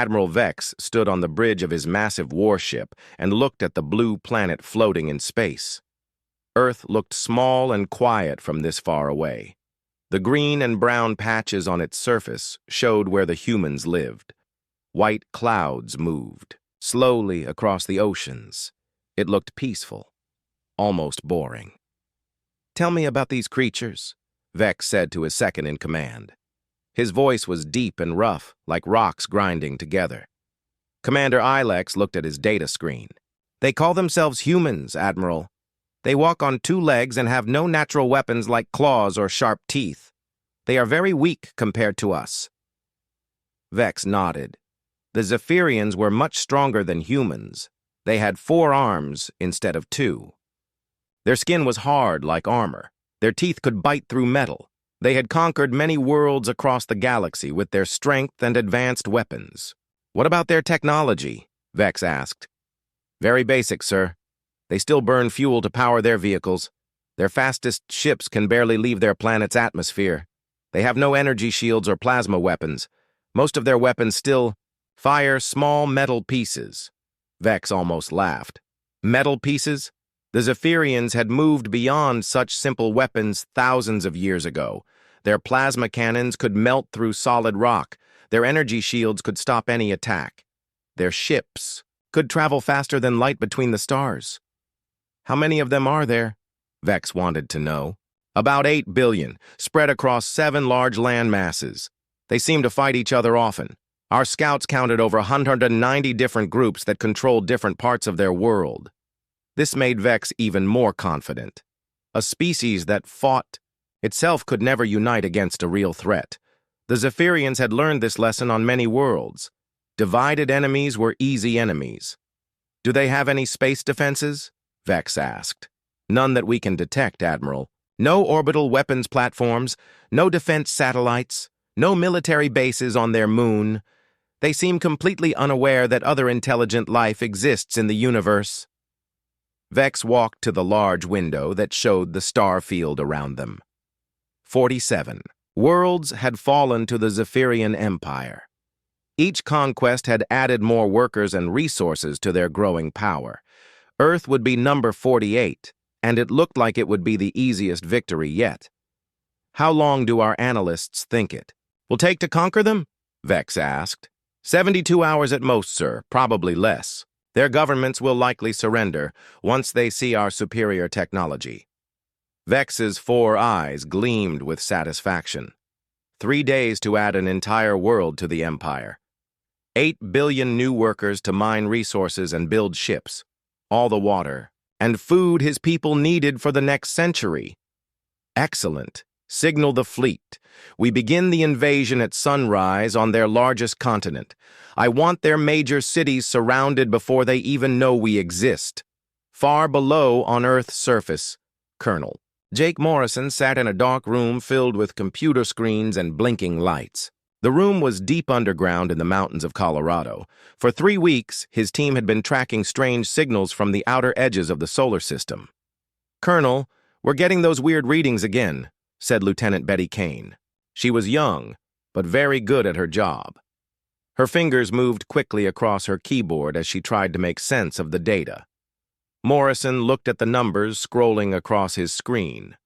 Admiral Vex stood on the bridge of his massive warship and looked at the blue planet floating in space. Earth looked small and quiet from this far away. The green and brown patches on its surface showed where the humans lived. White clouds moved slowly across the oceans. It looked peaceful, almost boring. "Tell me about these creatures," Vex said to his second-in-command. His voice was deep and rough, like rocks grinding together. Commander Ilex looked at his data screen. "They call themselves humans, Admiral. They walk on two legs and have no natural weapons like claws or sharp teeth. They are very weak compared to us." Vex nodded. The Zephyrians were much stronger than humans. They had 4 arms instead of 2. Their skin was hard like armor. Their teeth could bite through metal. They had conquered many worlds across the galaxy with their strength and advanced weapons. "What about their technology?" Vex asked. "Very basic, sir. They still burn fuel to power their vehicles. Their fastest ships can barely leave their planet's atmosphere. They have no energy shields or plasma weapons. Most of their weapons still fire small metal pieces." Vex almost laughed. Metal pieces? The Zephyrians had moved beyond such simple weapons thousands of years ago. Their plasma cannons could melt through solid rock. Their energy shields could stop any attack. Their ships could travel faster than light between the stars. "How many of them are there?" Vex wanted to know. "About 8 billion, spread across 7 large land masses. They seem to fight each other often. Our scouts counted over 190 different groups that controlled different parts of their world." This made Vex even more confident. A species that fought itself could never unite against a real threat. The Zephyrians had learned this lesson on many worlds. Divided enemies were easy enemies. "Do they have any space defenses?" Vex asked. "None that we can detect, Admiral. No orbital weapons platforms, no defense satellites, no military bases on their moon. They seem completely unaware that other intelligent life exists in the universe." Vex walked to the large window that showed the star field around them. 47 worlds had fallen to the Zephyrian Empire. Each conquest had added more workers and resources to their growing power. Earth would be number 48, and it looked like it would be the easiest victory yet. "How long do our analysts think it will take to conquer them?" Vex asked. 72 hours at most, sir, probably less. Their governments will likely surrender once they see our superior technology." Vex's 4 eyes gleamed with satisfaction. 3 days to add an entire world to the Empire. 8 billion new workers to mine resources and build ships. All the water and food his people needed for the next century. "Excellent. Signal the fleet. We begin the invasion at sunrise on their largest continent. I want their major cities surrounded before they even know we exist. Far below on Earth's surface, Colonel." Jake Morrison sat in a dark room filled with computer screens and blinking lights. The room was deep underground in the mountains of Colorado. For 3 weeks, his team had been tracking strange signals from the outer edges of the solar system. "Colonel, we're getting those weird readings again," said Lieutenant Betty Kane. She was young, but very good at her job. Her fingers moved quickly across her keyboard as she tried to make sense of the data. Morrison looked at the numbers scrolling across his screen.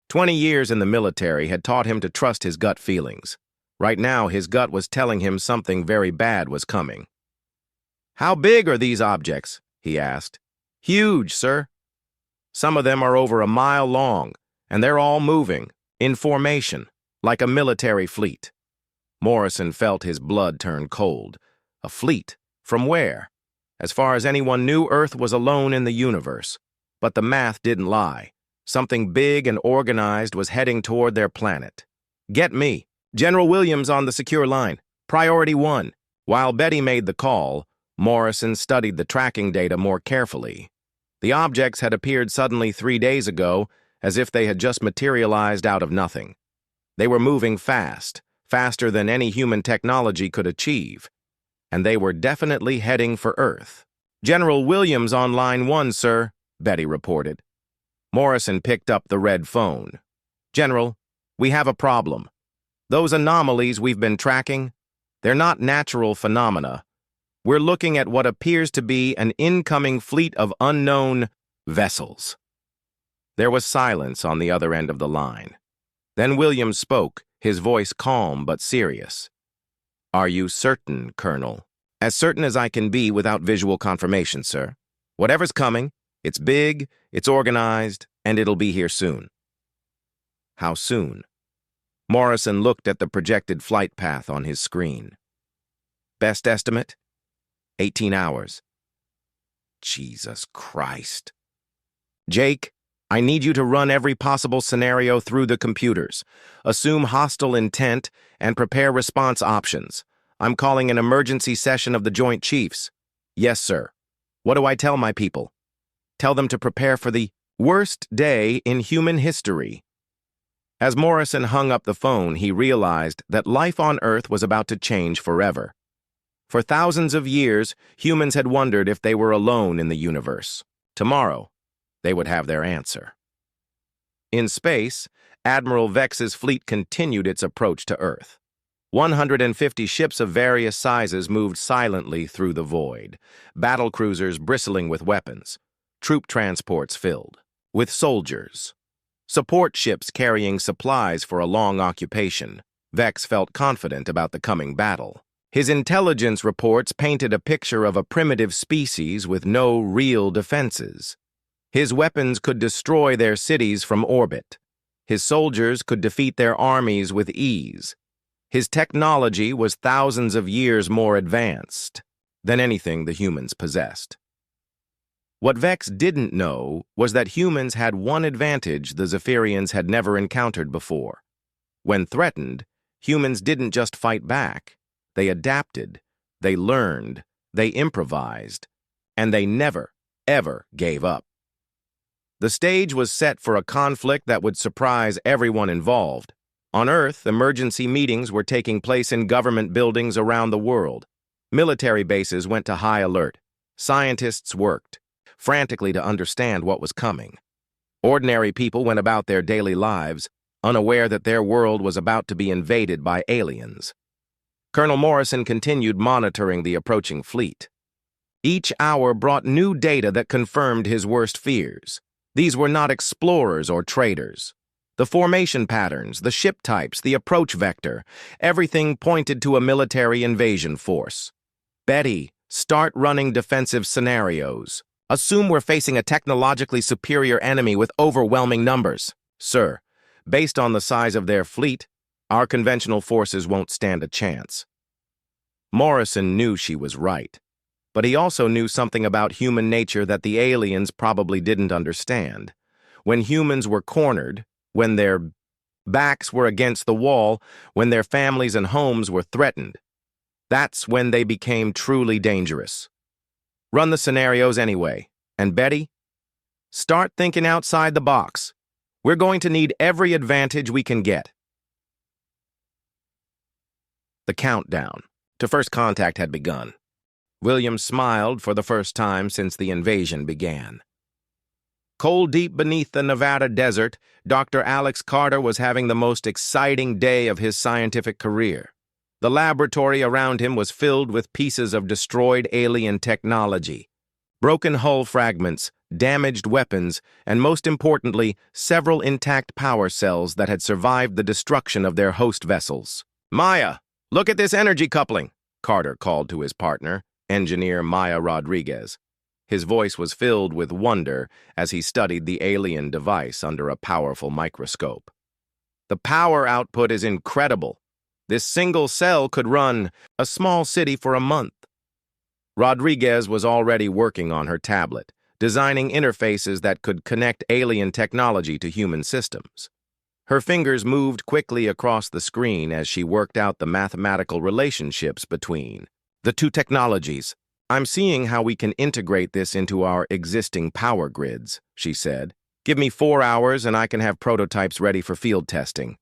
20 years in the military had taught him to trust his gut feelings. Right now, his gut was telling him something very bad was coming. "How big are these objects?" he asked. "Huge, sir. Some of them are over a mile long, and they're all moving, in formation, like a military fleet." Morrison felt his blood turn cold. A fleet? From where? As far as anyone knew, Earth was alone in the universe. But the math didn't lie. Something big and organized was heading toward their planet. "Get me. General Williams on the secure line. Priority 1. While Betty made the call, Morrison studied the tracking data more carefully. The objects had appeared suddenly 3 days ago, as if they had just materialized out of nothing. They were moving fast, faster than any human technology could achieve, and they were definitely heading for Earth. "General Williams on line 1, sir," Betty reported. Morrison picked up the red phone. "General, we have a problem. Those anomalies we've been tracking, They're not natural phenomena. We're looking at what appears to be an incoming fleet of unknown vessels. There was silence on the other end of the line. Then Williams spoke, his voice calm but serious. "Are you certain, Colonel?" "As certain as I can be without visual confirmation, sir. Whatever's coming, it's big, it's organized, and it'll be here soon." "How soon?" Morrison looked at the projected flight path on his screen. "Best estimate? 18 hours. Jesus Christ. Jake, I need you to run every possible scenario through the computers. Assume hostile intent and prepare response options. I'm calling an emergency session of the Joint Chiefs." "Yes, sir. What do I tell my people?" "Tell them to prepare for the worst day in human history." As Morrison hung up the phone, he realized that life on Earth was about to change forever. For thousands of years, humans had wondered if they were alone in the universe. Tomorrow, they would have their answer. In space, Admiral Vex's fleet continued its approach to Earth. 150 ships of various sizes moved silently through the void, battle cruisers bristling with weapons, troop transports filled with soldiers, support ships carrying supplies for a long occupation. Vex felt confident about the coming battle. His intelligence reports painted a picture of a primitive species with no real defenses. His weapons could destroy their cities from orbit. His soldiers could defeat their armies with ease. His technology was thousands of years more advanced than anything the humans possessed. What Vex didn't know was that humans had one advantage the Zephyrians had never encountered before. When threatened, humans didn't just fight back. They adapted, they learned, they improvised, and they never, ever gave up. The stage was set for a conflict that would surprise everyone involved. On Earth, emergency meetings were taking place in government buildings around the world. Military bases went to high alert. Scientists worked frantically to understand what was coming. Ordinary people went about their daily lives, unaware that their world was about to be invaded by aliens. Colonel Morrison continued monitoring the approaching fleet. Each hour brought new data that confirmed his worst fears. These were not explorers or traders. The formation patterns, the ship types, the approach vector, everything pointed to a military invasion force. "Betty, start running defensive scenarios. Assume we're facing a technologically superior enemy with overwhelming numbers." "Sir, based on the size of their fleet, our conventional forces won't stand a chance." Morrison knew she was right, but he also knew something about human nature that the aliens probably didn't understand. When humans were cornered, when their backs were against the wall, when their families and homes were threatened, that's when they became truly dangerous. Run the scenarios anyway. And Betty, start thinking outside the box. We're going to need every advantage we can get. The countdown to first contact had begun. William smiled for the first time since the invasion began. Cold deep beneath the Nevada desert, Dr. Alex Carter was having the most exciting day of his scientific career. The laboratory around him was filled with pieces of destroyed alien technology. Broken hull fragments, damaged weapons, and most importantly, several intact power cells that had survived the destruction of their host vessels. "Maya, look at this energy coupling," Carter called to his partner, engineer Maya Rodriguez. His voice was filled with wonder as he studied the alien device under a powerful microscope. "The power output is incredible. This single cell could run a small city for a month." Rodriguez was already working on her tablet, designing interfaces that could connect alien technology to human systems. Her fingers moved quickly across the screen as she worked out the mathematical relationships between the two technologies. "I'm seeing how we can integrate this into our existing power grids," she said. "Give me 4 hours and I can have prototypes ready for field testing."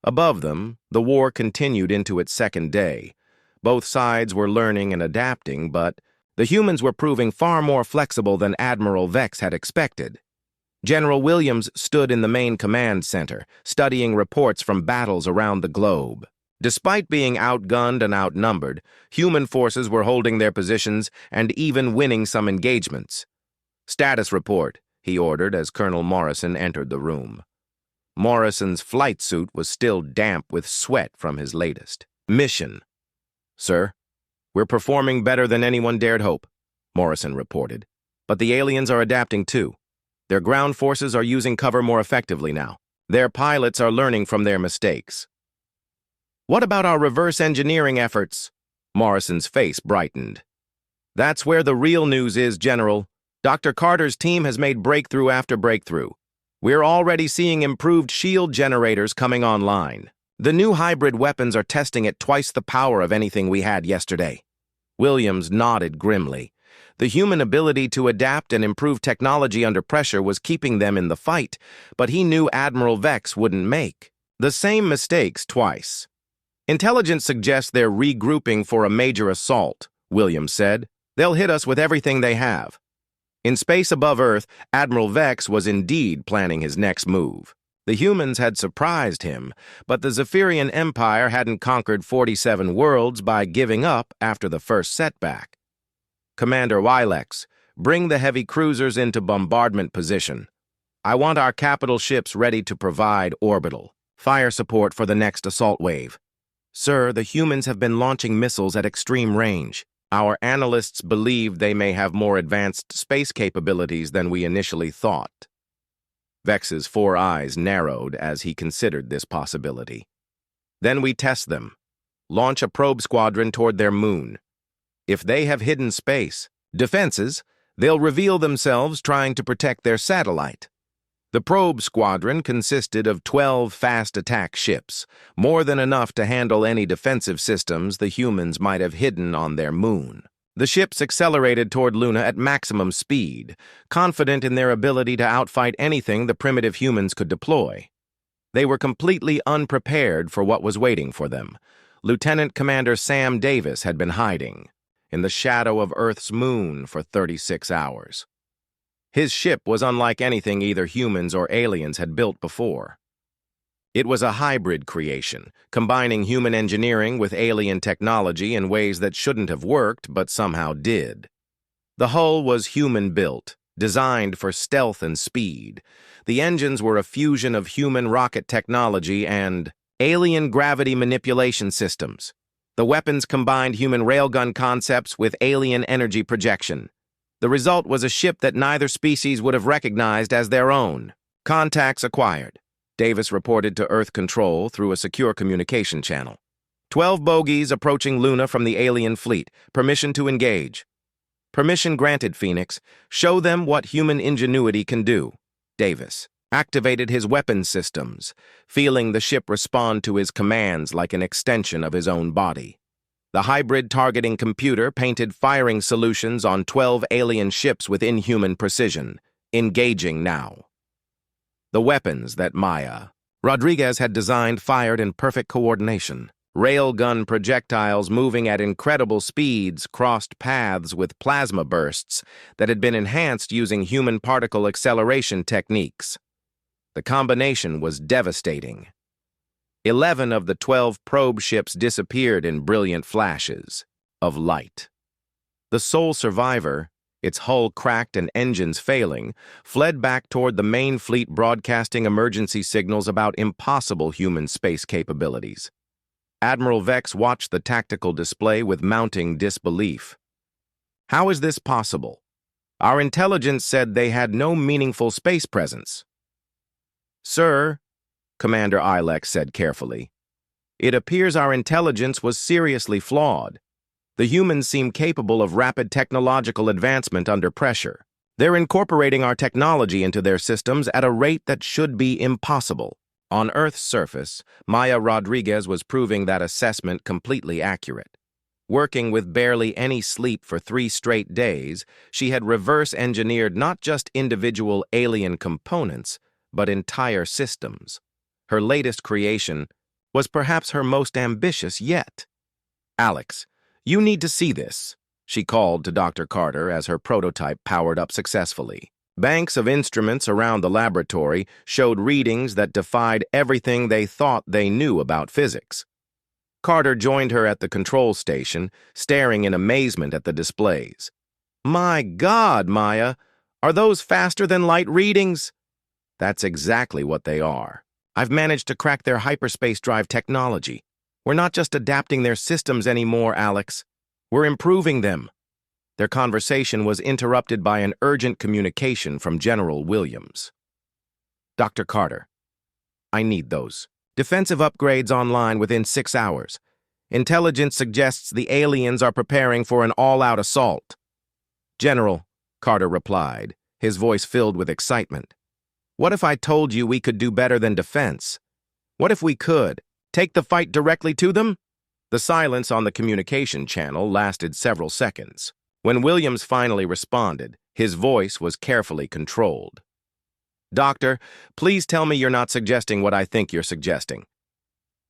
Above them, the war continued into its second day. Both sides were learning and adapting, but the humans were proving far more flexible than Admiral Vex had expected. General Williams stood in the main command center, studying reports from battles around the globe. Despite being outgunned and outnumbered, human forces were holding their positions and even winning some engagements. "Status report," he ordered as Colonel Morrison entered the room. Morrison's flight suit was still damp with sweat from his latest mission. "Sir, we're performing better than anyone dared hope," Morrison reported. "But the aliens are adapting too. Their ground forces are using cover more effectively now. Their pilots are learning from their mistakes." "What about our reverse engineering efforts?" Morrison's face brightened. "That's where the real news is, General. Dr. Carter's team has made breakthrough after breakthrough. We're already seeing improved shield generators coming online. The new hybrid weapons are testing at twice the power of anything we had yesterday." Williams nodded grimly. The human ability to adapt and improve technology under pressure was keeping them in the fight, but he knew Admiral Vex wouldn't make the same mistakes twice. "Intelligence suggests they're regrouping for a major assault," Williams said. "They'll hit us with everything they have." In space above Earth, Admiral Vex was indeed planning his next move. The humans had surprised him, but the Zephyrian Empire hadn't conquered 47 worlds by giving up after the first setback. "Commander Wilex, bring the heavy cruisers into bombardment position. I want our capital ships ready to provide orbital fire support for the next assault wave." "Sir, the humans have been launching missiles at extreme range. Our analysts believe they may have more advanced space capabilities than we initially thought." Vex's 4 eyes narrowed as he considered this possibility. "Then we test them. Launch a probe squadron toward their moon. If they have hidden space defenses, they'll reveal themselves trying to protect their satellite." The probe squadron consisted of 12 fast attack ships, more than enough to handle any defensive systems the humans might have hidden on their moon. The ships accelerated toward Luna at maximum speed, confident in their ability to outfight anything the primitive humans could deploy. They were completely unprepared for what was waiting for them. Lieutenant Commander Sam Davis had been hiding in the shadow of Earth's moon for 36 hours. His ship was unlike anything either humans or aliens had built before. It was a hybrid creation, combining human engineering with alien technology in ways that shouldn't have worked but somehow did. The hull was human-built, designed for stealth and speed. The engines were a fusion of human rocket technology and alien gravity manipulation systems. The weapons combined human railgun concepts with alien energy projection. The result was a ship that neither species would have recognized as their own. "Contacts acquired," Davis reported to Earth Control through a secure communication channel. 12 bogies approaching Luna from the alien fleet. Permission to engage." "Permission granted, Phoenix. Show them what human ingenuity can do." Davis activated his weapons systems, feeling the ship respond to his commands like an extension of his own body. The hybrid targeting computer painted firing solutions on 12 alien ships with inhuman precision, engaging now. The weapons that Maya Rodriguez had designed fired in perfect coordination. Railgun projectiles moving at incredible speeds crossed paths with plasma bursts that had been enhanced using human particle acceleration techniques. The combination was devastating. 11 of the 12 probe ships disappeared in brilliant flashes of light. The sole survivor, its hull cracked and engines failing, fled back toward the main fleet broadcasting emergency signals about impossible human space capabilities. Admiral Vex watched the tactical display with mounting disbelief. "How is this possible? Our intelligence said they had no meaningful space presence." "Sir," Commander Ilex said carefully, "it appears our intelligence was seriously flawed. The humans seem capable of rapid technological advancement under pressure. They're incorporating our technology into their systems at a rate that should be impossible." On Earth's surface, Maya Rodriguez was proving that assessment completely accurate. Working with barely any sleep for 3 straight days, she had reverse-engineered not just individual alien components, but entire systems. Her latest creation was perhaps her most ambitious yet. "Alex, you need to see this," she called to Dr. Carter as her prototype powered up successfully. Banks of instruments around the laboratory showed readings that defied everything they thought they knew about physics. Carter joined her at the control station, staring in amazement at the displays. "My God, Maya! Are those faster-than-light readings?" "That's exactly what they are. I've managed to crack their hyperspace drive technology. We're not just adapting their systems anymore, Alex. We're improving them." Their conversation was interrupted by an urgent communication from General Williams. "Dr. Carter, I need those. Defensive upgrades online within 6 hours. Intelligence suggests the aliens are preparing for an all-out assault." "General," Carter replied, his voice filled with excitement. "What if I told you we could do better than defense? What if we could take the fight directly to them?" The silence on the communication channel lasted several seconds. When Williams finally responded, his voice was carefully controlled. "Doctor, please tell me you're not suggesting what I think you're suggesting.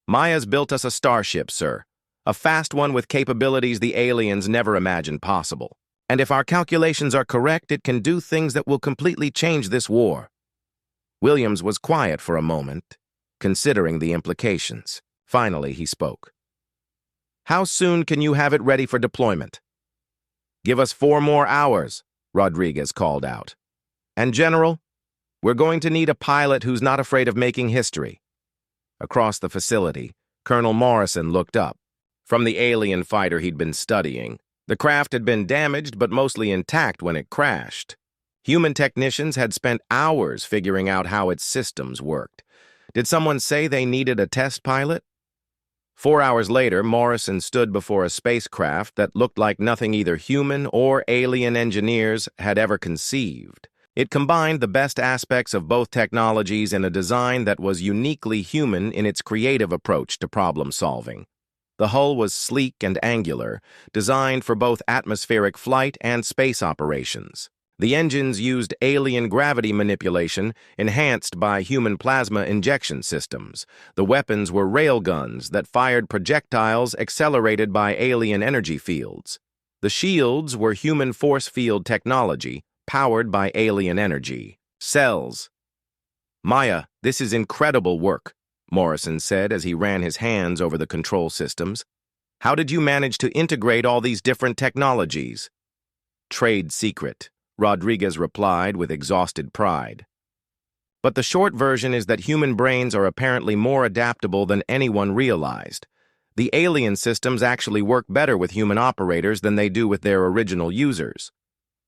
Maya's built us a starship, sir. A fast one with capabilities the aliens never imagined possible. And if our calculations are correct, it can do things that will completely change this war." Williams was quiet for a moment, considering the implications. Finally, he spoke. "How soon can you have it ready for deployment?" "Give us 4 more hours," Rodriguez called out. "And General, we're going to need a pilot who's not afraid of making history." Across the facility, Colonel Morrison looked up. From the alien fighter he'd been studying, the craft had been damaged but mostly intact when it crashed. Human technicians had spent hours figuring out how its systems worked. Did someone say they needed a test pilot? 4 hours later, Morrison stood before a spacecraft that looked like nothing either human or alien engineers had ever conceived. It combined the best aspects of both technologies in a design that was uniquely human in its creative approach to problem solving. The hull was sleek and angular, designed for both atmospheric flight and space operations. The engines used alien gravity manipulation, enhanced by human plasma injection systems. The weapons were railguns that fired projectiles accelerated by alien energy fields. The shields were human force field technology, powered by alien energy. Cells. "Maya, this is incredible work," Morrison said as he ran his hands over the control systems. "How did you manage to integrate all these different technologies?" "Trade secret," Rodriguez replied with exhausted pride. But the short version is that human brains are apparently more adaptable than anyone realized. The alien systems actually work better with human operators than they do with their original users.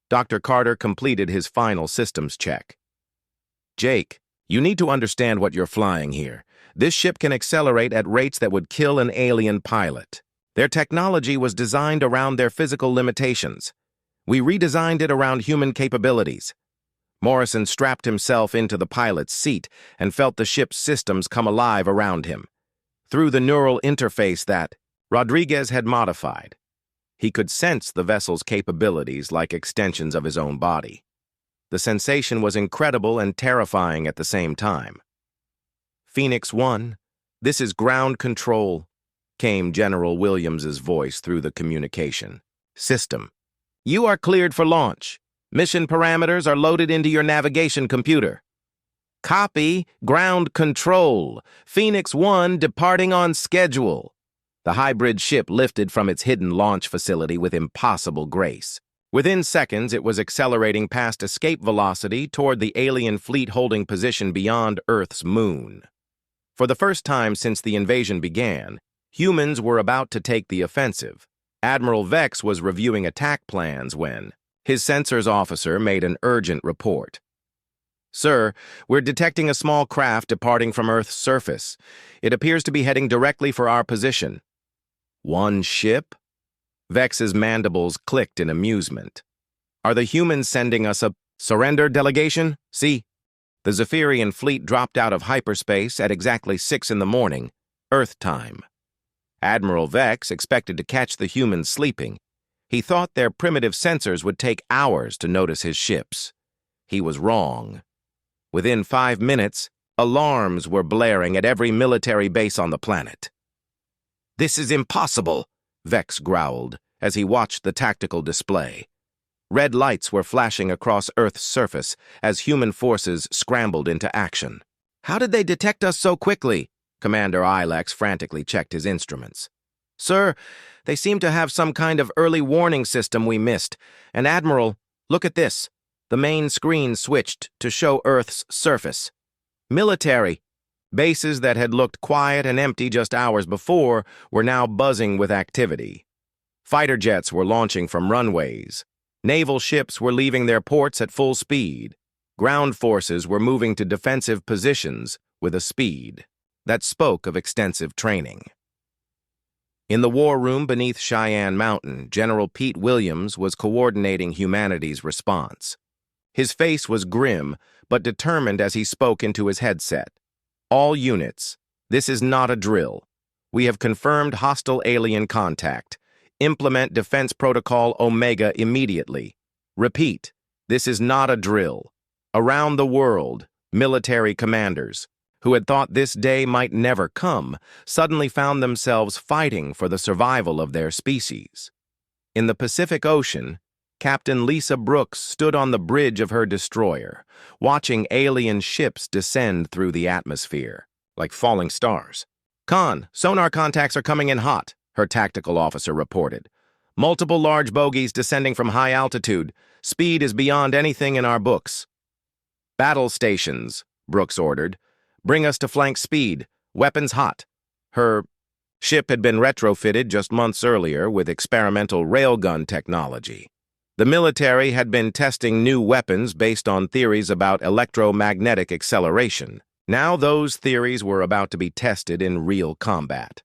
Dr. Carter completed his final systems check. "Jake, you need to understand what you're flying here. This ship can accelerate at rates that would kill an alien pilot. Their technology was designed around their physical limitations. We redesigned it around human capabilities." Morrison strapped himself into the pilot's seat and felt the ship's systems come alive around him. Through the neural interface that Rodriguez had modified, he could sense the vessel's capabilities like extensions of his own body. The sensation was incredible and terrifying at the same time. "Phoenix 1, this is ground control," came General Williams's voice through the communication system. "You are cleared for launch. Mission parameters are loaded into your navigation computer." "Copy, ground control. Phoenix 1 departing on schedule." The hybrid ship lifted from its hidden launch facility with impossible grace. Within seconds, it was accelerating past escape velocity toward the alien fleet holding position beyond Earth's moon. For the first time since the invasion began, humans were about to take the offensive. Admiral Vex was reviewing attack plans when his sensors officer made an urgent report. "Sir, we're detecting a small craft departing from Earth's surface. It appears to be heading directly for our position." "One ship?" Vex's mandibles clicked in amusement. "Are the humans sending us a surrender delegation? See?" The Zephyrian fleet dropped out of hyperspace at exactly 6 in the morning, Earth time. Admiral Vex expected to catch the humans sleeping. He thought their primitive sensors would take hours to notice his ships. He was wrong. Within 5 minutes, alarms were blaring at every military base on the planet. "This is impossible," Vex growled as he watched the tactical display. Red lights were flashing across Earth's surface as human forces scrambled into action. "How did they detect us so quickly?" Commander Ilex frantically checked his instruments. Sir, they seem to have some kind of early warning system we missed. And Admiral, look at this. The main screen switched to show Earth's surface. Military. Bases that had looked quiet and empty just hours before were now buzzing with activity. Fighter jets were launching from runways. Naval ships were leaving their ports at full speed. Ground forces were moving to defensive positions with a speed that spoke of extensive training. In the war room beneath Cheyenne Mountain, General Pete Williams was coordinating humanity's response. His face was grim, but determined as he spoke into his headset. All units, this is not a drill. We have confirmed hostile alien contact. Implement Defense Protocol Omega immediately. Repeat, this is not a drill. Around the world, military commanders, who had thought this day might never come, suddenly found themselves fighting for the survival of their species. In the Pacific Ocean, Captain Lisa Brooks stood on the bridge of her destroyer, watching alien ships descend through the atmosphere, like falling stars. "Con, sonar contacts are coming in hot," her tactical officer reported. "Multiple large bogies descending from high altitude. Speed is beyond anything in our books." "Battle stations," Brooks ordered. "Bring us to flank speed. Weapons hot." Her ship had been retrofitted just months earlier with experimental railgun technology. The military had been testing new weapons based on theories about electromagnetic acceleration. Now those theories were about to be tested in real combat.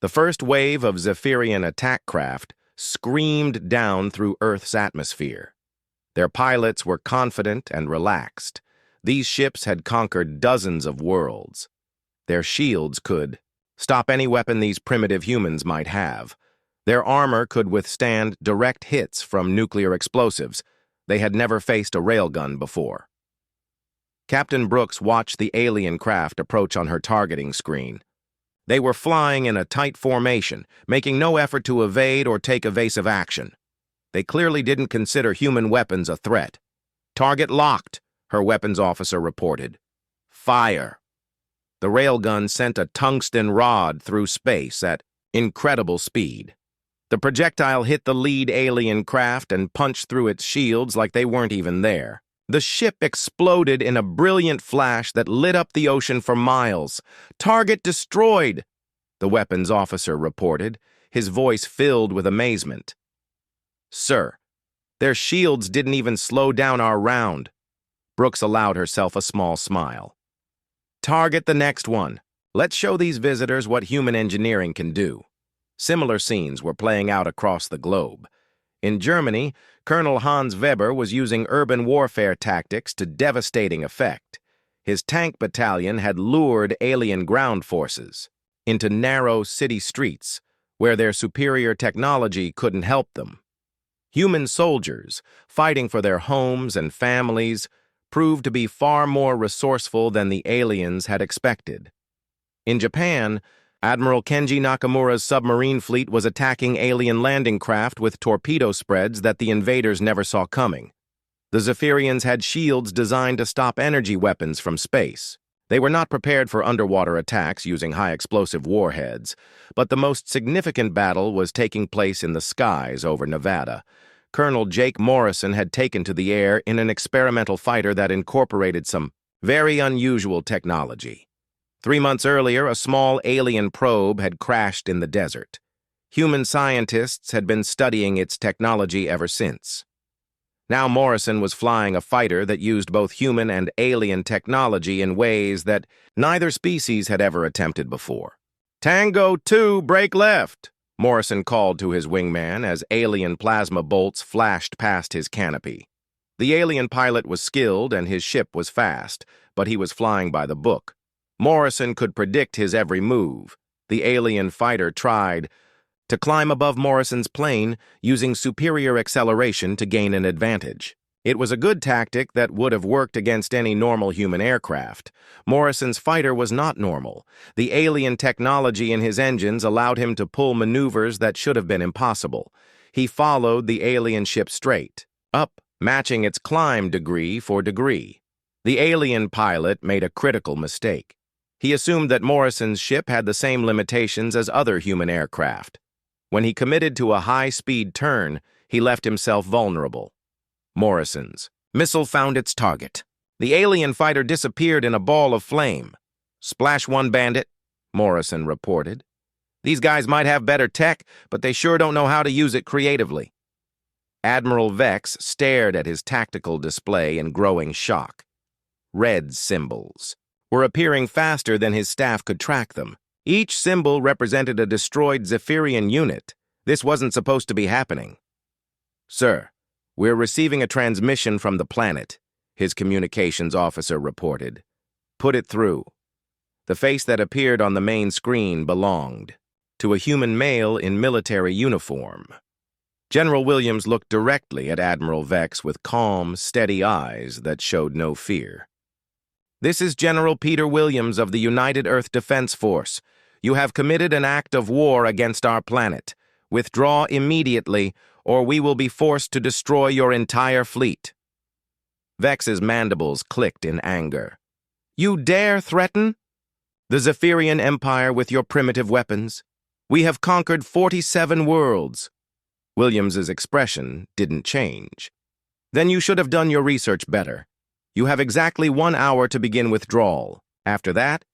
The first wave of Zephyrian attack craft screamed down through Earth's atmosphere. Their pilots were confident and relaxed. These ships had conquered dozens of worlds. Their shields could stop any weapon these primitive humans might have. Their armor could withstand direct hits from nuclear explosives. They had never faced a railgun before. Captain Brooks watched the alien craft approach on her targeting screen. They were flying in a tight formation, making no effort to evade or take evasive action. They clearly didn't consider human weapons a threat. "Target locked," her weapons officer reported. "Fire." The railgun sent a tungsten rod through space at incredible speed. The projectile hit the lead alien craft and punched through its shields like they weren't even there. The ship exploded in a brilliant flash that lit up the ocean for miles. "Target destroyed," the weapons officer reported, his voice filled with amazement. "Sir, their shields didn't even slow down our round." Brooks allowed herself a small smile. "Target the next one. Let's show these visitors what human engineering can do." Similar scenes were playing out across the globe. In Germany, Colonel Hans Weber was using urban warfare tactics to devastating effect. His tank battalion had lured alien ground forces into narrow city streets where their superior technology couldn't help them. Human soldiers, fighting for their homes and families, proved to be far more resourceful than the aliens had expected. In Japan, Admiral Kenji Nakamura's submarine fleet was attacking alien landing craft with torpedo spreads that the invaders never saw coming. The Zephyrians had shields designed to stop energy weapons from space. They were not prepared for underwater attacks using high-explosive warheads, but the most significant battle was taking place in the skies over Nevada. Colonel Jake Morrison had taken to the air in an experimental fighter that incorporated some very unusual technology. 3 months earlier, a small alien probe had crashed in the desert. Human scientists had been studying its technology ever since. Now Morrison was flying a fighter that used both human and alien technology in ways that neither species had ever attempted before. "Tango 2, break left," Morrison called to his wingman as alien plasma bolts flashed past his canopy. The alien pilot was skilled and his ship was fast, but he was flying by the book. Morrison could predict his every move. The alien fighter tried to climb above Morrison's plane using superior acceleration to gain an advantage. It was a good tactic that would have worked against any normal human aircraft. Morrison's fighter was not normal. The alien technology in his engines allowed him to pull maneuvers that should have been impossible. He followed the alien ship straight, up, matching its climb degree for degree. The alien pilot made a critical mistake. He assumed that Morrison's ship had the same limitations as other human aircraft. When he committed to a high-speed turn, he left himself vulnerable. Morrison's missile found its target. The alien fighter disappeared in a ball of flame. "Splash one, bandit," Morrison reported. "These guys might have better tech, but they sure don't know how to use it creatively." Admiral Vex stared at his tactical display in growing shock. Red symbols were appearing faster than his staff could track them. Each symbol represented a destroyed Zephyrian unit. This wasn't supposed to be happening. "Sir, we're receiving a transmission from the planet," his communications officer reported. "Put it through." The face that appeared on the main screen belonged to a human male in military uniform. General Williams looked directly at Admiral Vex with calm, steady eyes that showed no fear. "This is General Peter Williams of the United Earth Defense Force. You have committed an act of war against our planet. Withdraw immediately, or we will be forced to destroy your entire fleet." Vex's mandibles clicked in anger. "You dare threaten the Zephyrian Empire with your primitive weapons? We have conquered 47 worlds." Williams's expression didn't change. "Then you should have done your research better. You have exactly 1 hour to begin withdrawal. After that,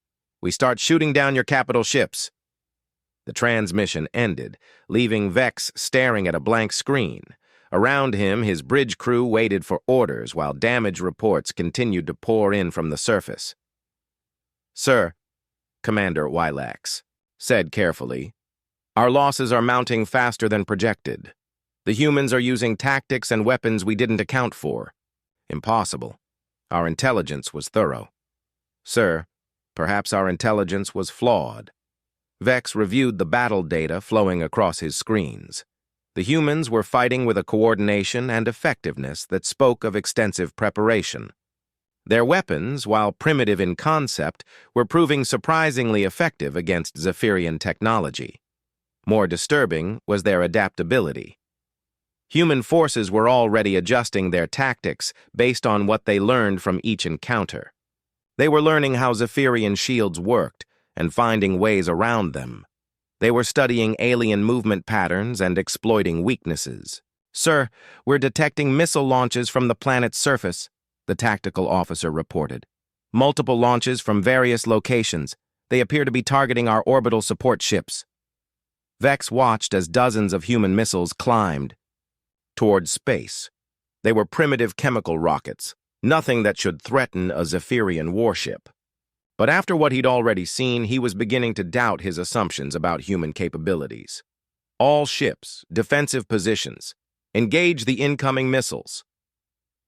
we start shooting down your capital ships." The transmission ended, leaving Vex staring at a blank screen. Around him, his bridge crew waited for orders while damage reports continued to pour in from the surface. "Sir," Commander Wilax said carefully, "our losses are mounting faster than projected. The humans are using tactics and weapons we didn't account for. Impossible. Our intelligence was thorough." "Sir, perhaps our intelligence was flawed." Vex reviewed the battle data flowing across his screens. The humans were fighting with a coordination and effectiveness that spoke of extensive preparation. Their weapons, while primitive in concept, were proving surprisingly effective against Zephyrian technology. More disturbing was their adaptability. Human forces were already adjusting their tactics based on what they learned from each encounter. They were learning how Zephyrian shields worked and finding ways around them. They were studying alien movement patterns and exploiting weaknesses. "Sir, we're detecting missile launches from the planet's surface," the tactical officer reported. "Multiple launches from various locations. They appear to be targeting our orbital support ships." Vex watched as dozens of human missiles climbed toward space. They were primitive chemical rockets, nothing that should threaten a Zephyrian warship. But after what he'd already seen, he was beginning to doubt his assumptions about human capabilities. "All ships, defensive positions. Engage the incoming missiles."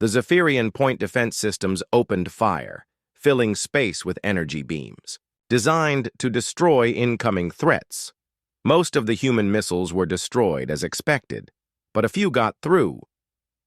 The Zephyrian point defense systems opened fire, filling space with energy beams, designed to destroy incoming threats. Most of the human missiles were destroyed as expected, but a few got through.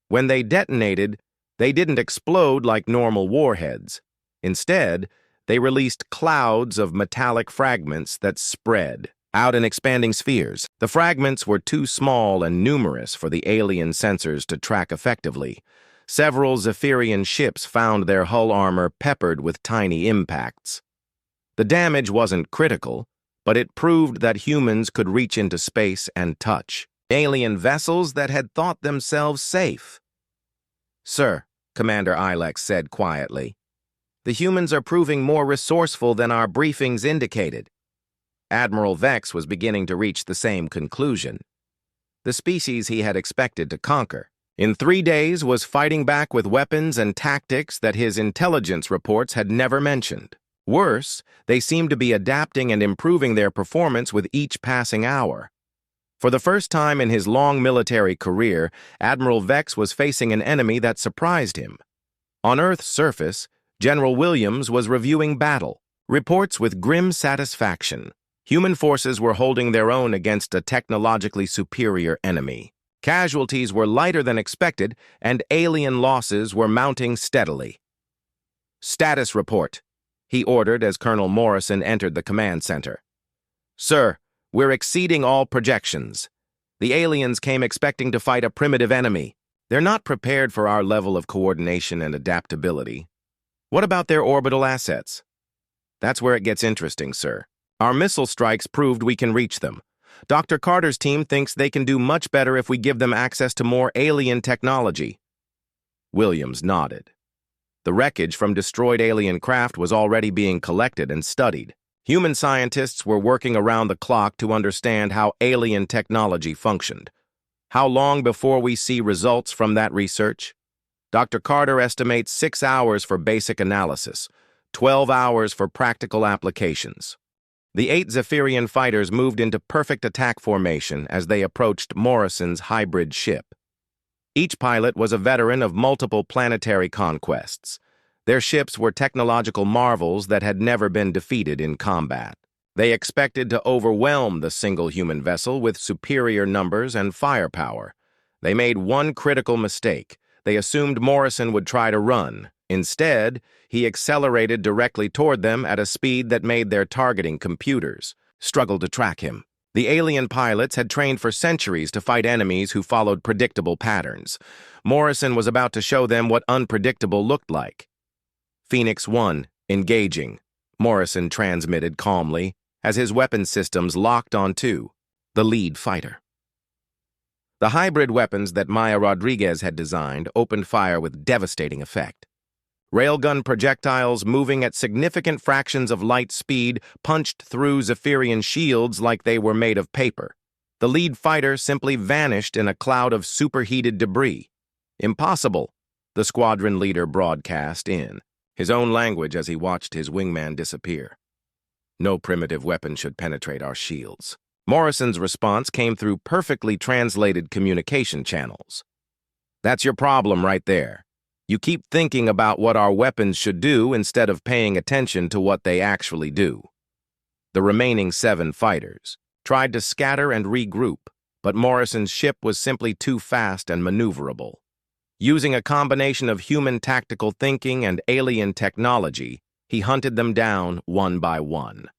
When they detonated, they didn't explode like normal warheads. Instead, they released clouds of metallic fragments that spread out in expanding spheres. The fragments were too small and numerous for the alien sensors to track effectively. Several Zephyrian ships found their hull armor peppered with tiny impacts. The damage wasn't critical, but it proved that humans could reach into space and touch alien vessels that had thought themselves safe. "Sir," Commander Ilex said quietly, "the humans are proving more resourceful than our briefings indicated." Admiral Vex was beginning to reach the same conclusion. The species he had expected to conquer in 3 days was fighting back with weapons and tactics that his intelligence reports had never mentioned. Worse, they seemed to be adapting and improving their performance with each passing hour. For the first time in his long military career, Admiral Vex was facing an enemy that surprised him. On Earth's surface, General Williams was reviewing battle reports with grim satisfaction. Human forces were holding their own against a technologically superior enemy. Casualties were lighter than expected, and alien losses were mounting steadily. "Status report," he ordered as Colonel Morrison entered the command center. "Sir, we're exceeding all projections. The aliens came expecting to fight a primitive enemy. They're not prepared for our level of coordination and adaptability. What about their orbital assets?" That's where it gets interesting, sir. Our missile strikes proved we can reach them. Dr. Carter's team thinks they can do much better if we give them access to more alien technology. Williams nodded. The wreckage from destroyed alien craft was already being collected and studied. Human scientists were working around the clock to understand how alien technology functioned. How long before we see results from that research? Dr. Carter estimates 6 hours for basic analysis, 12 hours for practical applications. The 8 Zephyrian fighters moved into perfect attack formation as they approached Morrison's hybrid ship. Each pilot was a veteran of multiple planetary conquests. Their ships were technological marvels that had never been defeated in combat. They expected to overwhelm the single human vessel with superior numbers and firepower. They made one critical mistake. They assumed Morrison would try to run. Instead, he accelerated directly toward them at a speed that made their targeting computers struggle to track him. The alien pilots had trained for centuries to fight enemies who followed predictable patterns. Morrison was about to show them what unpredictable looked like. Phoenix 1, engaging, Morrison transmitted calmly as his weapon systems locked onto the lead fighter. The hybrid weapons that Maya Rodriguez had designed opened fire with devastating effect. Railgun projectiles moving at significant fractions of light speed punched through Zephyrian shields like they were made of paper. The lead fighter simply vanished in a cloud of superheated debris. Impossible, the squadron leader broadcast in his own language as he watched his wingman disappear. No primitive weapon should penetrate our shields. Morrison's response came through perfectly translated communication channels. That's your problem right there. You keep thinking about what our weapons should do instead of paying attention to what they actually do. The remaining 7 fighters tried to scatter and regroup, but Morrison's ship was simply too fast and maneuverable. Using a combination of human tactical thinking and alien technology, he hunted them down one by one.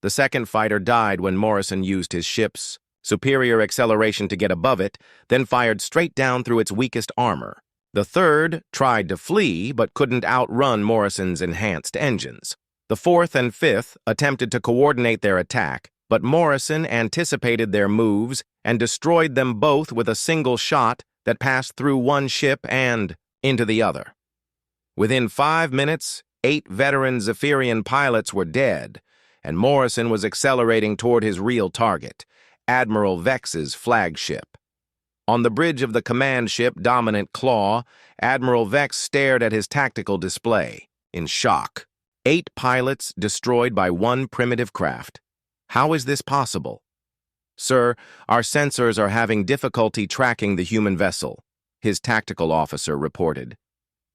The second fighter died when Morrison used his ship's superior acceleration to get above it, then fired straight down through its weakest armor. The third tried to flee, but couldn't outrun Morrison's enhanced engines. The fourth and fifth attempted to coordinate their attack, but Morrison anticipated their moves and destroyed them both with a single shot that passed through one ship and into the other. Within 5 minutes, 8 veteran Zephyrian pilots were dead, and Morrison was accelerating toward his real target, Admiral Vex's flagship. On the bridge of the command ship Dominant Claw, Admiral Vex stared at his tactical display, in shock. 8 pilots destroyed by one primitive craft. How is this possible? Sir, our sensors are having difficulty tracking the human vessel, his tactical officer reported.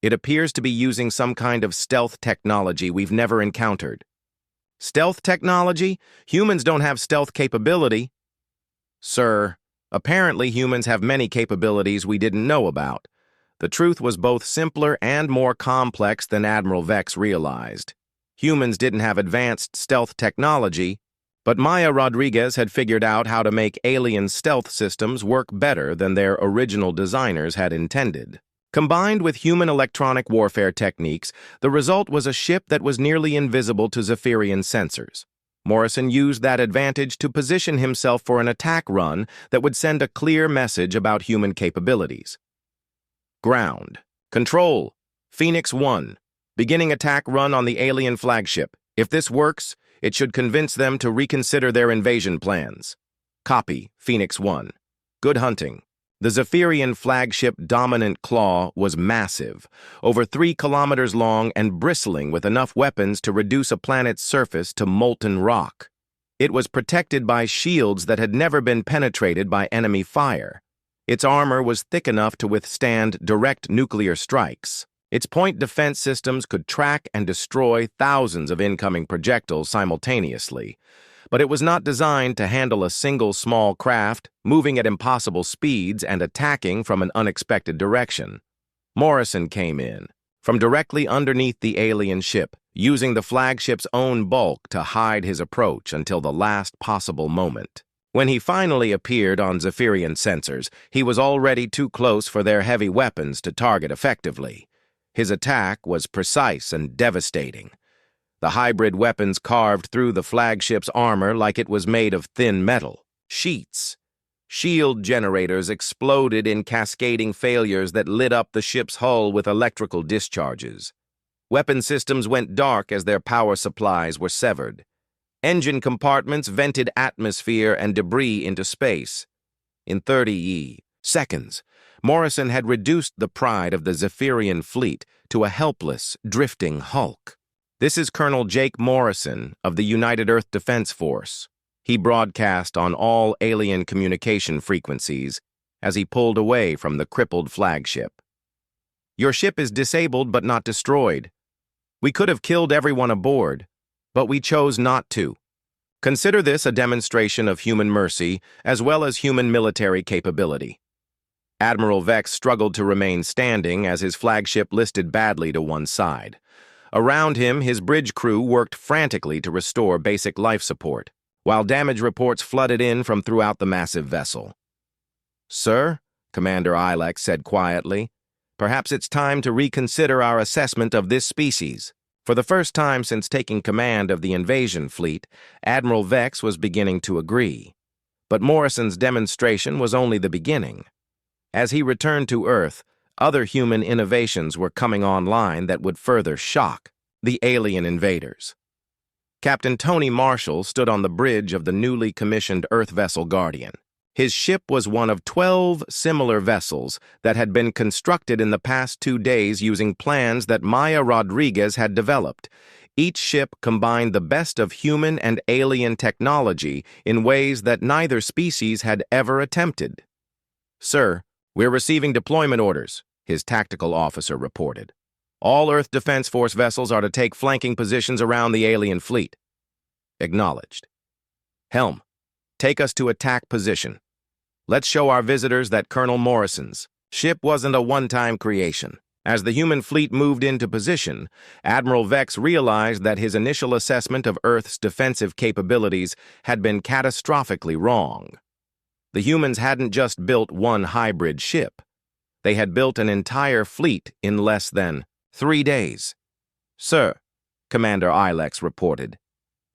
It appears to be using some kind of stealth technology we've never encountered. Stealth technology? Humans don't have stealth capability. Sir, apparently humans have many capabilities we didn't know about. The truth was both simpler and more complex than Admiral Vex realized. Humans didn't have advanced stealth technology, but Maya Rodriguez had figured out how to make alien stealth systems work better than their original designers had intended. Combined with human electronic warfare techniques, the result was a ship that was nearly invisible to Zephyrian sensors. Morrison used that advantage to position himself for an attack run that would send a clear message about human capabilities. Ground. Control. Phoenix 1. Beginning attack run on the alien flagship. If this works, it should convince them to reconsider their invasion plans. Copy, Phoenix 1. Good hunting. The Zephyrian flagship Dominant Claw was massive, over 3 kilometers long and bristling with enough weapons to reduce a planet's surface to molten rock. It was protected by shields that had never been penetrated by enemy fire. Its armor was thick enough to withstand direct nuclear strikes. Its point defense systems could track and destroy thousands of incoming projectiles simultaneously, but it was not designed to handle a single small craft moving at impossible speeds and attacking from an unexpected direction. Morrison came in from directly underneath the alien ship, using the flagship's own bulk to hide his approach until the last possible moment. When he finally appeared on Zephyrian sensors, he was already too close for their heavy weapons to target effectively. His attack was precise and devastating. The hybrid weapons carved through the flagship's armor like it was made of thin metal. Sheets. Shield generators exploded in cascading failures that lit up the ship's hull with electrical discharges. Weapon systems went dark as their power supplies were severed. Engine compartments vented atmosphere and debris into space. In 30 seconds, Morrison had reduced the pride of the Zephyrian fleet to a helpless, drifting hulk. "This is Colonel Jake Morrison of the United Earth Defense Force." He broadcast on all alien communication frequencies as he pulled away from the crippled flagship. "Your ship is disabled but not destroyed. We could have killed everyone aboard, but we chose not to. Consider this a demonstration of human mercy as well as human military capability." Admiral Vex struggled to remain standing as his flagship listed badly to one side. Around him, his bridge crew worked frantically to restore basic life support, while damage reports flooded in from throughout the massive vessel. "Sir," Commander Ilex said quietly, "perhaps it's time to reconsider our assessment of this species." For the first time since taking command of the invasion fleet, Admiral Vex was beginning to agree. But Morrison's demonstration was only the beginning. As he returned to Earth, other human innovations were coming online that would further shock the alien invaders. Captain Tony Marshall stood on the bridge of the newly commissioned Earth vessel Guardian. His ship was one of 12 similar vessels that had been constructed in the past 2 days using plans that Maya Rodriguez had developed. Each ship combined the best of human and alien technology in ways that neither species had ever attempted. "Sir, we're receiving deployment orders," his tactical officer reported. "All Earth Defense Force vessels are to take flanking positions around the alien fleet." "Acknowledged." "Helm, take us to attack position. Let's show our visitors that Colonel Morrison's ship wasn't a one-time creation." As the human fleet moved into position, Admiral Vex realized that his initial assessment of Earth's defensive capabilities had been catastrophically wrong. The humans hadn't just built one hybrid ship. They had built an entire fleet in less than 3 days. "Sir," Commander Ilex reported,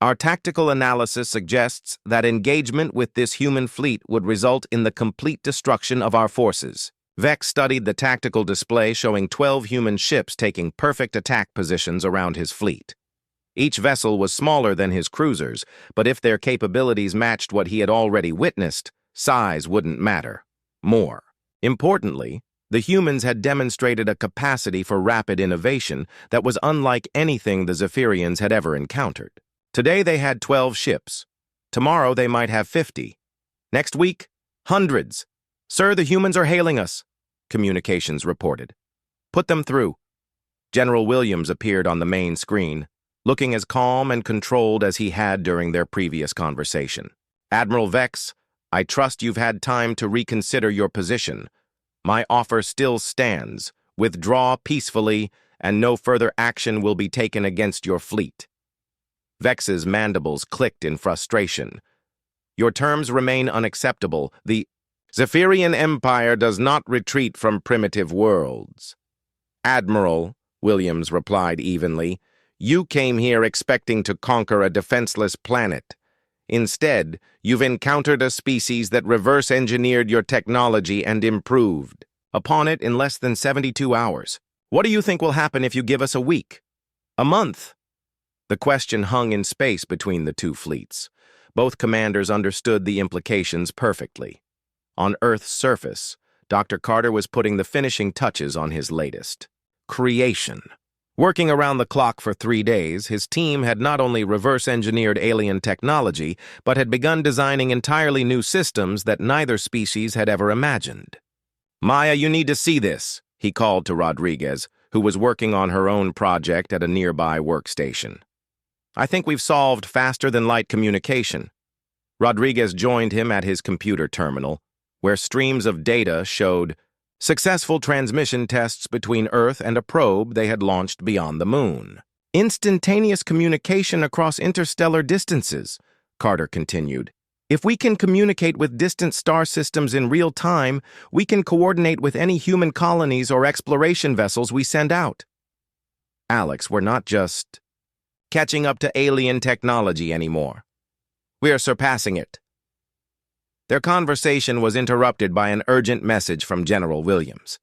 "our tactical analysis suggests that engagement with this human fleet would result in the complete destruction of our forces." Vex studied the tactical display showing 12 human ships taking perfect attack positions around his fleet. Each vessel was smaller than his cruisers, but if their capabilities matched what he had already witnessed, size wouldn't matter. More importantly, the humans had demonstrated a capacity for rapid innovation that was unlike anything the Zephyrians had ever encountered. Today they had 12 ships. Tomorrow they might have 50. Next week, hundreds. "Sir, the humans are hailing us," communications reported. "Put them through." General Williams appeared on the main screen, looking as calm and controlled as he had during their previous conversation. "Admiral Vex, I trust you've had time to reconsider your position. My offer still stands. Withdraw peacefully, and no further action will be taken against your fleet." Vex's mandibles clicked in frustration. "Your terms remain unacceptable. The Zephyrian Empire does not retreat from primitive worlds." "Admiral," Williams replied evenly, "you came here expecting to conquer a defenseless planet. Instead, you've encountered a species that reverse-engineered your technology and improved upon it in less than 72 hours. What do you think will happen if you give us a week? A month?" The question hung in space between the two fleets. Both commanders understood the implications perfectly. On Earth's surface, Dr. Carter was putting the finishing touches on his latest creation. Working around the clock for 3 days, his team had not only reverse-engineered alien technology, but had begun designing entirely new systems that neither species had ever imagined. "Maya, you need to see this," he called to Rodriguez, who was working on her own project at a nearby workstation. "I think we've solved faster-than-light communication." Rodriguez joined him at his computer terminal, where streams of data showed successful transmission tests between Earth and a probe they had launched beyond the moon. "Instantaneous communication across interstellar distances," Carter continued. "If we can communicate with distant star systems in real time, we can coordinate with any human colonies or exploration vessels we send out." "Alex, we're not just..." catching up to alien technology anymore. We are surpassing it. Their conversation was interrupted by an urgent message from General Williams.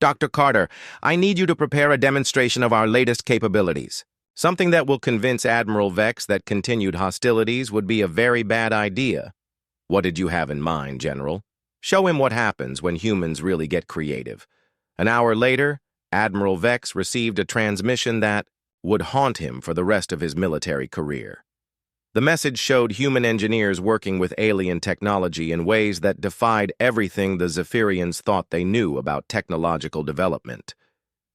Dr. Carter, I need you to prepare a demonstration of our latest capabilities. Something that will convince Admiral Vex that continued hostilities would be a very bad idea. What did you have in mind, General? Show him what happens when humans really get creative. An hour later, Admiral Vex received a transmission that would haunt him for the rest of his military career. The message showed human engineers working with alien technology in ways that defied everything the Zephyrians thought they knew about technological development.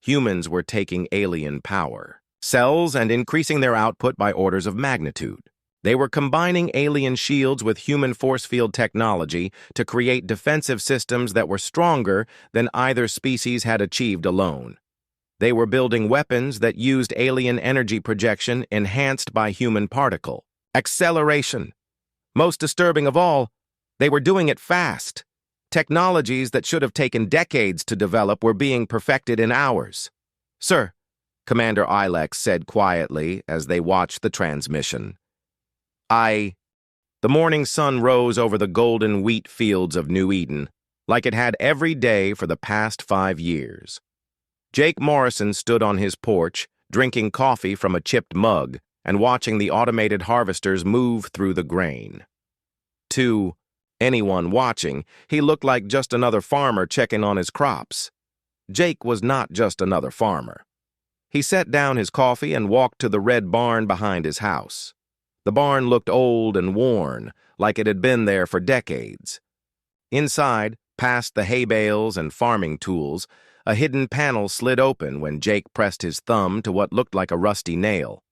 Humans were taking alien power cells and increasing their output by orders of magnitude. They were combining alien shields with human force field technology to create defensive systems that were stronger than either species had achieved alone. They were building weapons that used alien energy projection enhanced by human particle acceleration. Most disturbing of all, they were doing it fast. Technologies that should have taken decades to develop were being perfected in hours. Sir, Commander Ilex said quietly as they watched the transmission. The morning sun rose over the golden wheat fields of New Eden, like it had every day for the past 5 years. Jake Morrison stood on his porch, drinking coffee from a chipped mug and watching the automated harvesters move through the grain. To anyone watching, he looked like just another farmer checking on his crops. Jake was not just another farmer. He set down his coffee and walked to the red barn behind his house. The barn looked old and worn, like it had been there for decades. Inside, past the hay bales and farming tools, a hidden panel slid open when Jake pressed his thumb to what looked like a rusty nail.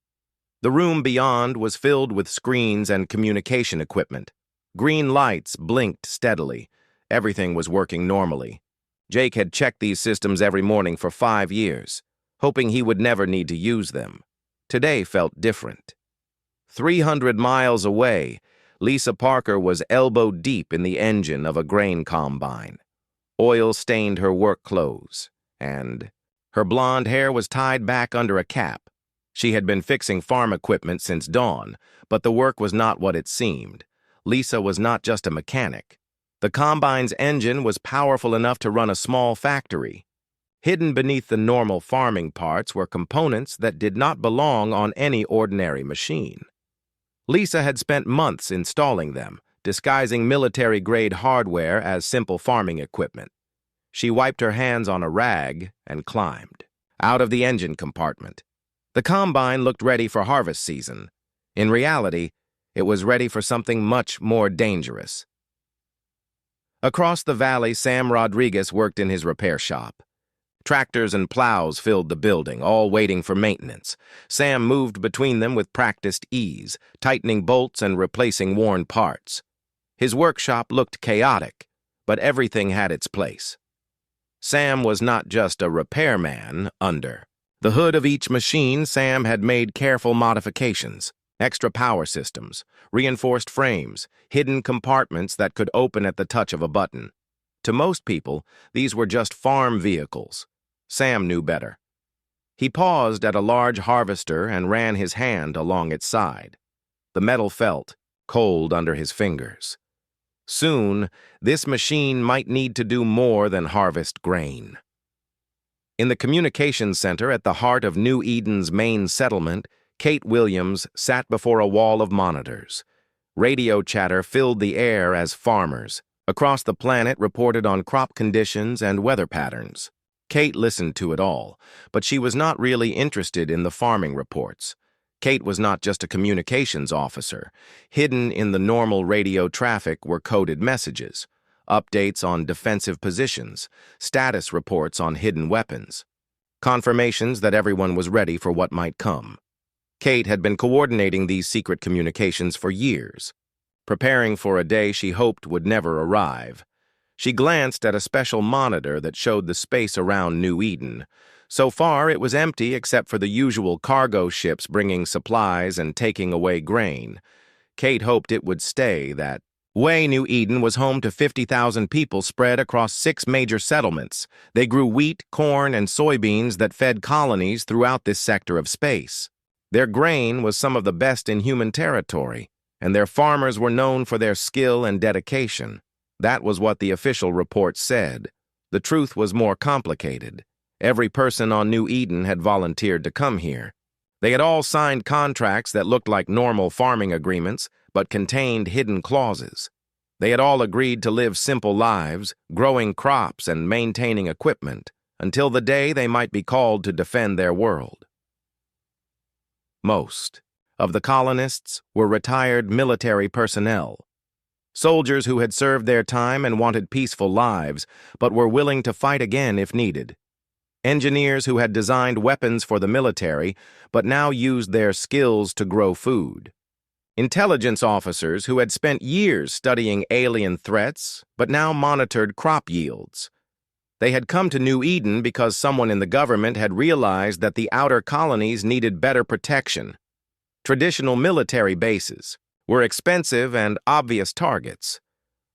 The room beyond was filled with screens and communication equipment. Green lights blinked steadily. Everything was working normally. Jake had checked these systems every morning for 5 years, hoping he would never need to use them. Today felt different. 300 miles away, Lisa Parker was elbow-deep in the engine of a grain combine. Oil stained her work clothes, and her blonde hair was tied back under a cap. She had been fixing farm equipment since dawn, but the work was not what it seemed. Lisa was not just a mechanic. The combine's engine was powerful enough to run a small factory. Hidden beneath the normal farming parts were components that did not belong on any ordinary machine. Lisa had spent months installing them, disguising military-grade hardware as simple farming equipment. She wiped her hands on a rag and climbed out of the engine compartment. The combine looked ready for harvest season. In reality, it was ready for something much more dangerous. Across the valley, Sam Rodriguez worked in his repair shop. Tractors and plows filled the building, all waiting for maintenance. Sam moved between them with practiced ease, tightening bolts and replacing worn parts. His workshop looked chaotic, but everything had its place. Sam was not just a repairman. Under the hood of each machine, Sam had made careful modifications, extra power systems, reinforced frames, hidden compartments that could open at the touch of a button. To most people, these were just farm vehicles. Sam knew better. He paused at a large harvester and ran his hand along its side. The metal felt cold under his fingers. Soon, this machine might need to do more than harvest grain. In the communications center at the heart of New Eden's main settlement, Kate Williams sat before a wall of monitors. Radio chatter filled the air as farmers across the planet reported on crop conditions and weather patterns. Kate listened to it all, but she was not really interested in the farming reports. Kate was not just a communications officer. Hidden in the normal radio traffic were coded messages, updates on defensive positions, status reports on hidden weapons, confirmations that everyone was ready for what might come. Kate had been coordinating these secret communications for years, preparing for a day she hoped would never arrive. She glanced at a special monitor that showed the space around New Eden. So far, it was empty except for the usual cargo ships bringing supplies and taking away grain. Kate hoped it would stay that way. New Eden was home to 50,000 people spread across 6 major settlements. They grew wheat, corn, and soybeans that fed colonies throughout this sector of space. Their grain was some of the best in human territory, and their farmers were known for their skill and dedication. That was what the official report said. The truth was more complicated. Every person on New Eden had volunteered to come here. They had all signed contracts that looked like normal farming agreements, but contained hidden clauses. They had all agreed to live simple lives, growing crops and maintaining equipment, until the day they might be called to defend their world. Most of the colonists were retired military personnel, soldiers who had served their time and wanted peaceful lives, but were willing to fight again if needed. Engineers who had designed weapons for the military, but now used their skills to grow food. Intelligence officers who had spent years studying alien threats, but now monitored crop yields. They had come to New Eden because someone in the government had realized that the outer colonies needed better protection. Traditional military bases were expensive and obvious targets,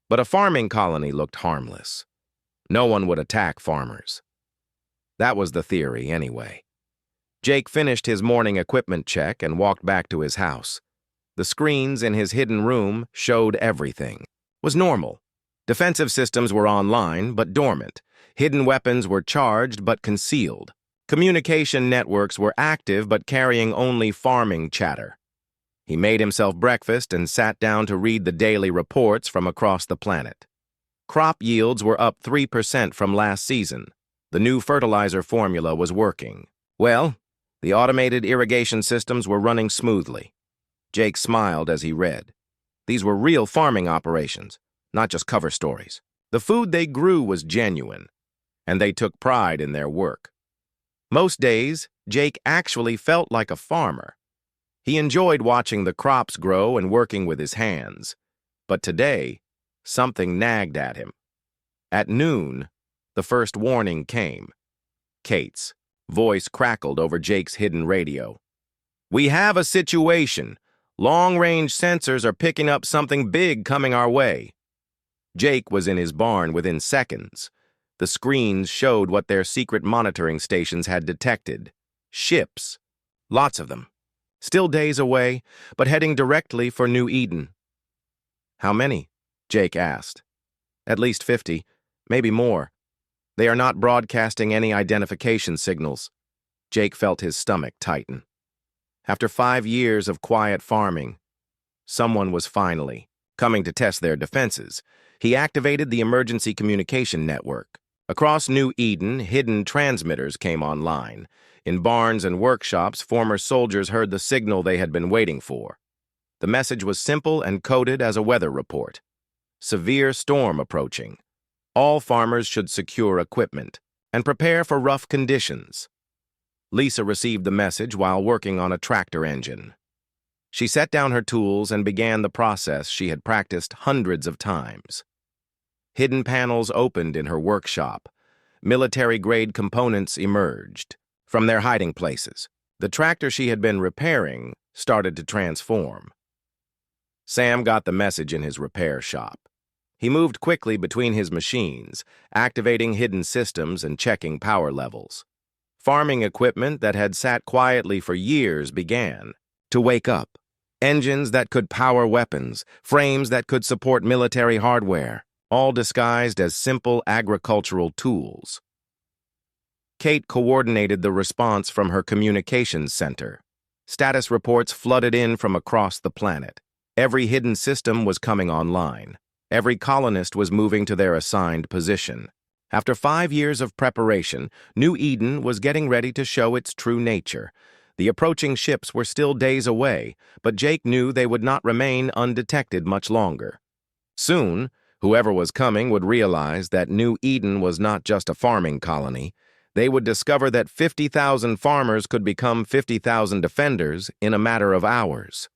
but a farming colony looked harmless. No one would attack farmers. That was the theory, anyway. Jake finished his morning equipment check and walked back to his house. The screens in his hidden room showed everything. It was normal. Defensive systems were online, but dormant. Hidden weapons were charged, but concealed. Communication networks were active, but carrying only farming chatter. He made himself breakfast and sat down to read the daily reports from across the planet. Crop yields were up 3% from last season. The new fertilizer formula was working. Well, the automated irrigation systems were running smoothly. Jake smiled as he read. These were real farming operations, not just cover stories. The food they grew was genuine, and they took pride in their work. Most days, Jake actually felt like a farmer. He enjoyed watching the crops grow and working with his hands. But today, something nagged at him. At noon, the first warning came. Kate's voice crackled over Jake's hidden radio. "We have a situation. Long-range sensors are picking up something big coming our way." Jake was in his barn within seconds. The screens showed what their secret monitoring stations had detected. Ships. Lots of them. Still days away, but heading directly for New Eden. "How many?" Jake asked. "At least 50, maybe more. They are not broadcasting any identification signals." Jake felt his stomach tighten. After 5 years of quiet farming, someone was finally coming to test their defenses. He activated the emergency communication network. Across New Eden, hidden transmitters came online. In barns and workshops, former soldiers heard the signal they had been waiting for. The message was simple and coded as a weather report. Severe storm approaching. All farmers should secure equipment and prepare for rough conditions. Lisa received the message while working on a tractor engine. She set down her tools and began the process she had practiced hundreds of times. Hidden panels opened in her workshop. Military-grade components emerged from their hiding places. The tractor she had been repairing started to transform. Sam got the message in his repair shop. He moved quickly between his machines, activating hidden systems and checking power levels. Farming equipment that had sat quietly for years began to wake up. Engines that could power weapons, frames that could support military hardware, all disguised as simple agricultural tools. Kate coordinated the response from her communications center. Status reports flooded in from across the planet. Every hidden system was coming online. Every colonist was moving to their assigned position. After 5 years of preparation, New Eden was getting ready to show its true nature. The approaching ships were still days away, but Jake knew they would not remain undetected much longer. Soon, whoever was coming would realize that New Eden was not just a farming colony. They would discover that 50,000 farmers could become 50,000 defenders in a matter of hours.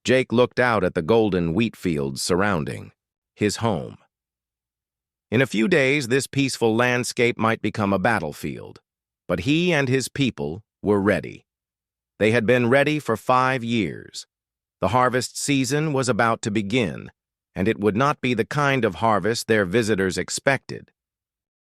Jake looked out at the golden wheat fields surrounding his home. In a few days, this peaceful landscape might become a battlefield, but he and his people were ready. They had been ready for 5 years. The harvest season was about to begin, and it would not be the kind of harvest their visitors expected.